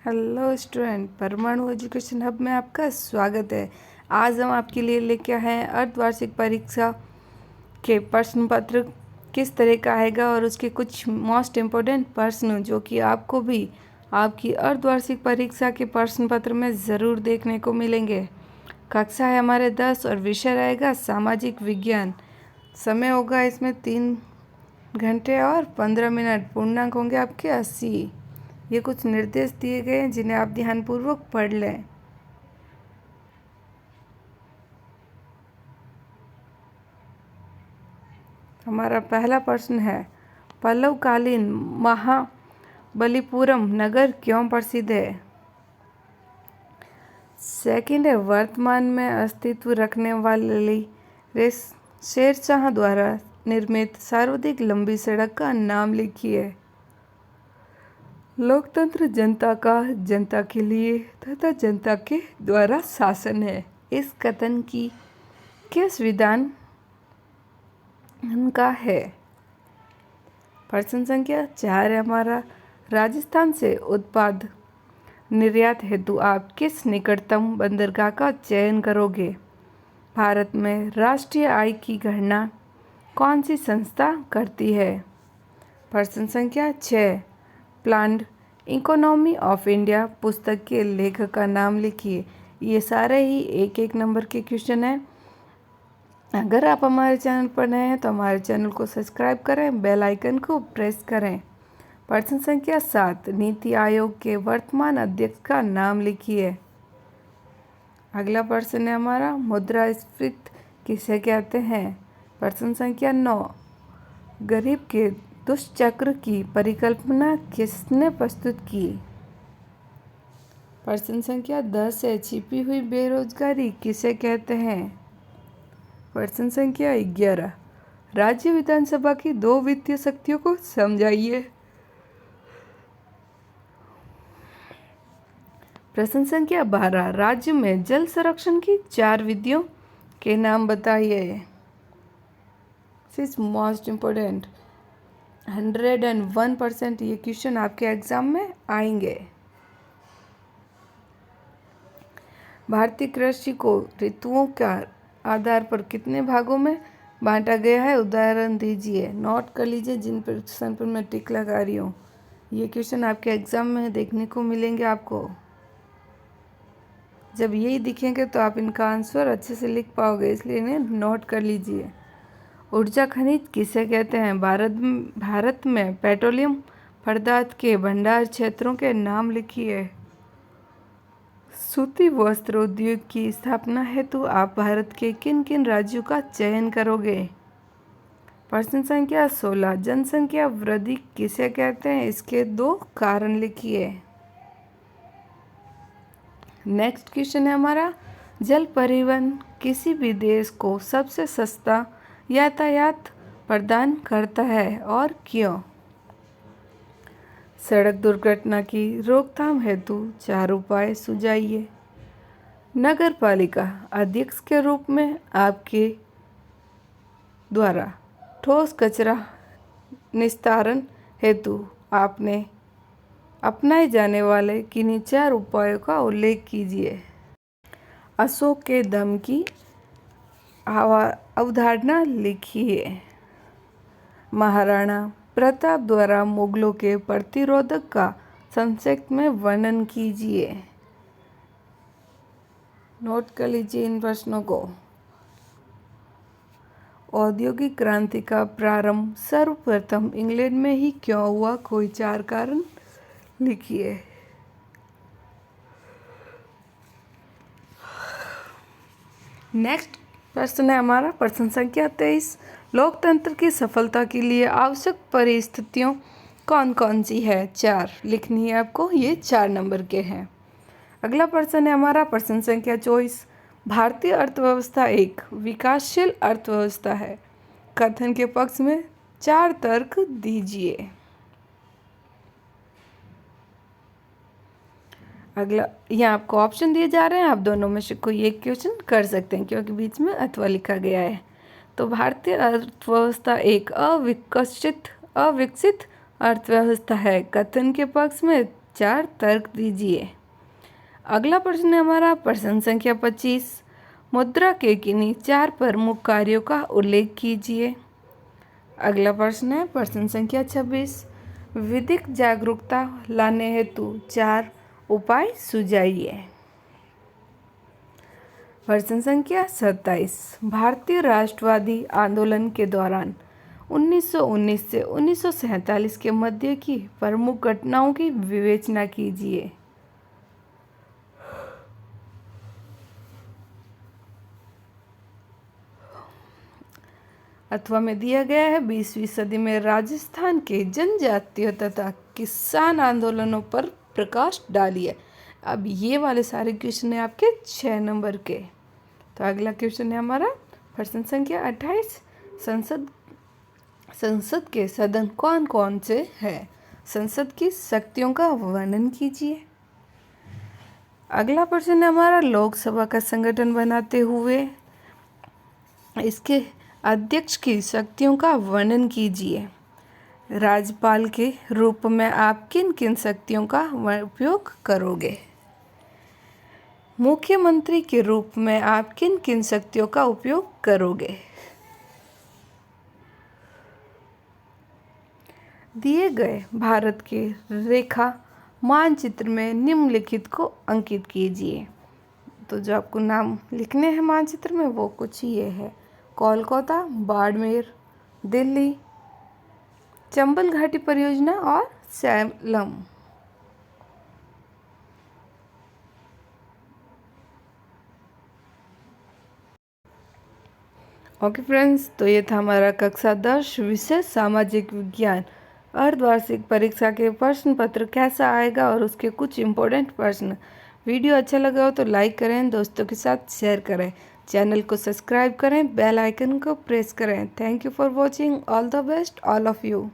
Hello student, परमाणु education hub में आपका स्वागत है। आज हम आपके लिए लेके आए हैं अर्धवार्षिक परीक्षा के प्रश्न पत्र किस तरह का आएगा और उसके कुछ मोस्ट इम्पोर्टेंट प्रश्न जो कि आपको भी आपकी अर्धवार्षिक परीक्षा के प्रश्न पत्र में ज़रूर देखने को मिलेंगे। कक्षा है हमारे 10 और विषय रहेगा सामाजिक विज्ञान। समय होगा इसमें 3 घंटे और 15 मिनट। पूर्णांक होंगे आपके 80। ये कुछ निर्देश दिए गए हैं जिन्हें आप ध्यानपूर्वक पढ़ लें। हमारा पहला प्रश्न है, पल्लवकालीन महाबलीपुरम नगर क्यों प्रसिद्ध है? सेकंड है, वर्तमान में अस्तित्व रखने वाली शेरशाह द्वारा निर्मित सर्वाधिक लंबी सड़क का नाम लिखिए। लोकतंत्र जनता का, जनता के लिए तथा जनता के द्वारा शासन है। इस कथन की किस विधान का है? प्रश्न संख्या 4 है हमारा, राजस्थान से उत्पाद निर्यात हेतु आप किस निकटतम बंदरगाह का चयन करोगे? भारत में राष्ट्रीय आय की गणना कौन सी संस्था करती है? प्रश्न संख्या 6, प्लान्ड इकोनॉमी ऑफ इंडिया पुस्तक के लेखक का नाम लिखिए। ये सारे ही एक एक नंबर के क्वेश्चन हैं। अगर आप हमारे चैनल पर नए हैं तो हमारे चैनल को सब्सक्राइब करें, बेल आइकन को प्रेस करें। प्रश्न संख्या 7, नीति आयोग के वर्तमान अध्यक्ष का नाम लिखिए। अगला प्रश्न है हमारा, मुद्रास्फीति किसे कहते हैं? प्रश्न संख्या 9, गरीब के दुष्चक्र की परिकल्पना किसने प्रस्तुत की? प्रश्न संख्या 10 है, छिपी हुई बेरोजगारी किसे कहते हैं? प्रश्न संख्या 11, राज्य विधानसभा की 2 वित्तीय शक्तियों को समझाइए। प्रश्न संख्या 12, राज्य में जल संरक्षण की 4 विधियों के नाम बताइए। This is most important. 101% ये क्वेश्चन आपके एग्जाम में आएंगे। भारतीय कृषि को ऋतुओं का आधार पर कितने भागों में बांटा गया है? उदाहरण दीजिए, नोट कर लीजिए जिन प्रश्न पर मैं टिक लगा रही हूँ। ये क्वेश्चन आपके एग्जाम में देखने को मिलेंगे आपको। जब यही दिखेंगे तो आप इनका आंसर अच्छे से लिख पाओगे, इसलिए इन्हें नोट कर लीजिए। ऊर्जा खनिज किसे कहते हैं? भारत में पेट्रोलियम पदार्थ के भंडार क्षेत्रों के नाम लिखिए। सूती वस्त्र उद्योग की स्थापना हेतु आप भारत के किन किन राज्यों का चयन करोगे? प्रश्न संख्या 16, जनसंख्या वृद्धि किसे कहते हैं? इसके 2 कारण लिखिए। नेक्स्ट क्वेश्चन है हमारा, जल परिवहन किसी भी देश को सबसे सस्ता यातायात प्रदान करता है और क्यों? सड़क दुर्घटना की रोकथाम हेतु 4 उपाय सुझाइए। नगर पालिका अध्यक्ष के रूप में आपके द्वारा ठोस कचरा निस्तारण हेतु आपने अपनाए जाने वाले किन्हीं 4 उपायों का उल्लेख कीजिए। अशोक के दम की अवधारणा लिखिए। महाराणा प्रताप द्वारा मुगलों के प्रतिरोधक का संक्षेप में वर्णन कीजिए। नोट कर लीजिए इन प्रश्नों को। औद्योगिक क्रांति का प्रारंभ सर्वप्रथम इंग्लैंड में ही क्यों हुआ? कोई 4 कारण लिखिए। नेक्स्ट प्रश्न है हमारा, प्रश्न संख्या 23, लोकतंत्र की सफलता के लिए आवश्यक परिस्थितियों कौन कौन सी है? 4 लिखनी है आपको, ये 4 नंबर के हैं। अगला प्रश्न है हमारा, प्रश्न संख्या 24, भारतीय अर्थव्यवस्था एक विकासशील अर्थव्यवस्था है। कथन के पक्ष में 4 तर्क दीजिए। अगला, यहाँ आपको ऑप्शन दिए जा रहे हैं, आप दोनों में से कोई एक क्वेश्चन कर सकते हैं क्योंकि बीच में अथवा लिखा गया है। तो भारतीय अर्थव्यवस्था एक अविकसित अर्थव्यवस्था है। कथन के पक्ष में 4 तर्क दीजिए। अगला प्रश्न है हमारा प्रश्न संख्या 25, मुद्रा के किन्हीं 4 प्रमुख कार्यों का उल्लेख कीजिए। अगला प्रश्न है प्रश्न संख्या 26, विधिक जागरूकता लाने हेतु 4 उपाय सुझाइए। प्रश्न संख्या 27, भारतीय राष्ट्रवादी आंदोलन के दौरान 1919 से 1947 के मध्य की प्रमुख घटनाओं की विवेचना कीजिए। अथवा में दिया गया है 20वीं सदी में राजस्थान के जनजातीय तथा किसान आंदोलनों पर प्रकाश डालिए। अब ये वाले सारे क्वेश्चन है आपके 6 नंबर के। तो अगला क्वेश्चन है हमारा प्रश्न संख्या 28, संसद के सदन कौन कौन से हैं? संसद की शक्तियों का वर्णन कीजिए। अगला प्रश्न है हमारा लोकसभा का संगठन बनाते हुए इसके अध्यक्ष की शक्तियों का वर्णन कीजिए। राज्यपाल के रूप में आप किन किन शक्तियों का उपयोग करोगे? मुख्यमंत्री के रूप में आप किन किन शक्तियों का उपयोग करोगे? दिए गए भारत के रेखा मानचित्र में निम्नलिखित को अंकित कीजिए। तो जो आपको नाम लिखने हैं मानचित्र में वो कुछ ये है: कोलकाता, बाड़मेर, दिल्ली, चंबल घाटी परियोजना और सैलम। ओके फ्रेंड्स, तो ये था हमारा कक्षा 10 विषय सामाजिक विज्ञान अर्धवार्षिक परीक्षा के प्रश्न पत्र कैसा आएगा और उसके कुछ इम्पोर्टेंट प्रश्न। वीडियो अच्छा लगा हो तो लाइक करें, दोस्तों के साथ शेयर करें, चैनल को सब्सक्राइब करें, बेल आइकन को प्रेस करें। Thank you for watching. All the best all of you.